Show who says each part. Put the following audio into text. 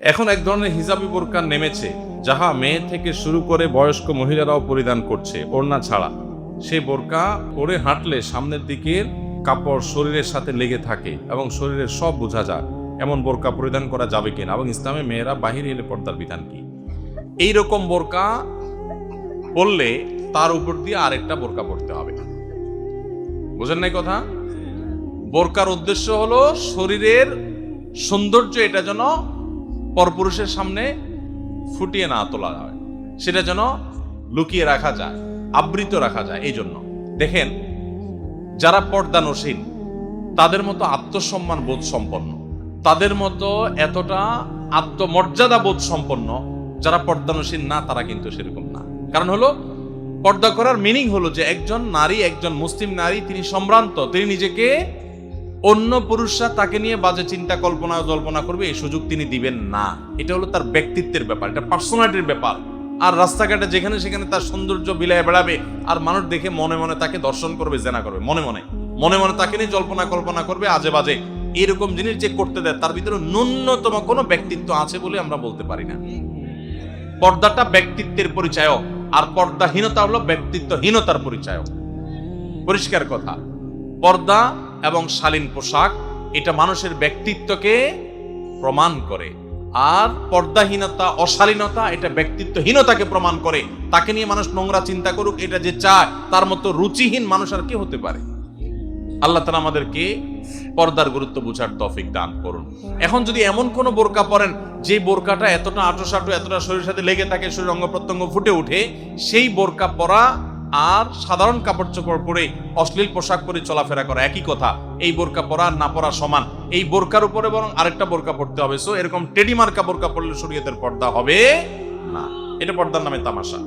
Speaker 1: এখন এক ধরনের হিজাবি বোরকা নেমেছে, যাহা মেয়ে থেকে শুরু করে বয়স্ক মহিলারাও পরিধান করছে ওড়না ছাড়া। সেই বোরকা পরে হাঁটলে সামনের দিকের কাপড় শরীরের সাথে লেগে থাকে এবং শরীরের সব বোঝা যায়। এমন বোরকা পরিধান করা যাবে কিনা এবং ইসলামে মেয়েরা বাহিরে এলে পর্দার বিধান কি? এইরকম বোরকা পরলে তার উপর দিয়ে আরেকটা বোরকা পরতে হবে। বুঝেন নাই কথা? বোরকার উদ্দেশ্য হলো শরীরের সৌন্দর্য এটা যেন পরপুরুষের সামনে ফুটিয়ে না তোলা হয়, সেটা যেন লুকিয়ে রাখা যায়, আবৃত রাখা যায়। এই জন্য দেখেন, যারা পর্দানসীন তাদের মতো আত্মসম্মান বোধ সম্পন্ন, তাদের মতো এতটা আত্মমর্যাদা বোধ সম্পন্ন যারা পর্দানসীন না, তারা কিন্তু সেরকম না। কারণ হলো, পর্দা করার মিনিং হলো যে একজন নারী, একজন মুসলিম নারী, তিনি সম্ভ্রান্ত, তিনি নিজেকে অন্য পুরুষরা তাকে নিয়ে বাজে চিন্তা কল্পনা করবে এই সুযোগ তিনি দিবেন না। এটা হলো তার ব্যক্তিত্বের ব্যাপার, এটা পার্সোনালিটির ব্যাপার। আর রাস্তাঘাটে যেখানে সেখানে তার সৌন্দর্য বিলায় বেড়াবে, আর মানুষ দেখে মনে মনে তাকে দর্শন করবে, জেনা করবে, মনে মনে তাকে নিয়ে কল্পনা করবে আজে বাজে। এরকম জিনিস যে করতে দেয়, তার ভিতরে ন্যূনতম কোনো ব্যক্তিত্ব আছে বলে আমরা বলতে পারি না। পর্দাটা ব্যক্তিত্বের পরিচয়, আর পর্দাহীনতা হলো ব্যক্তিত্বহীনতার পরিচয়। পরিষ্কার কথা। পর্দা এবং শালীন পোশাক এটা মানুষের ব্যক্তিত্বকে প্রমাণ করে, আর পর্দাহীনতা, অশালীনতা এটা ব্যক্তিত্বহীনতাকে প্রমাণ করে। তাকে নিয়ে মানুষ নোংরা চিন্তা করুক, এটা যে চায়, তার মতো রুচিহীন মানুষ আর কি হতে পারে? আল্লাহ তাআলা আমাদেরকে পর্দার গুরুত্ব বুঝার তৌফিক দান করুন। এখন যদি এমন কোন বোরকা পরেন যে বোরকাটা এতটা আঁটোসাঁটো, এতটা শরীরের সাথে লেগে থাকে, শরীর অঙ্গ প্রত্যঙ্গ ফুটে ওঠে, সেই বোরকা পরা আর সাধারণ কাপড় চোপড় পরে অশ্লীল পোশাক পরে চলাফেরা করা একই কথা। এই বোরকা পরা আর না পরা সমান। এই বোরকার উপরে বরং আরেকটা বোরকা পড়তে হবে। সো এরকম টেডি মার্কা বোরকা পরলে শরীয়তের পর্দা হবে না। এটা পর্দার নামে তামাশা।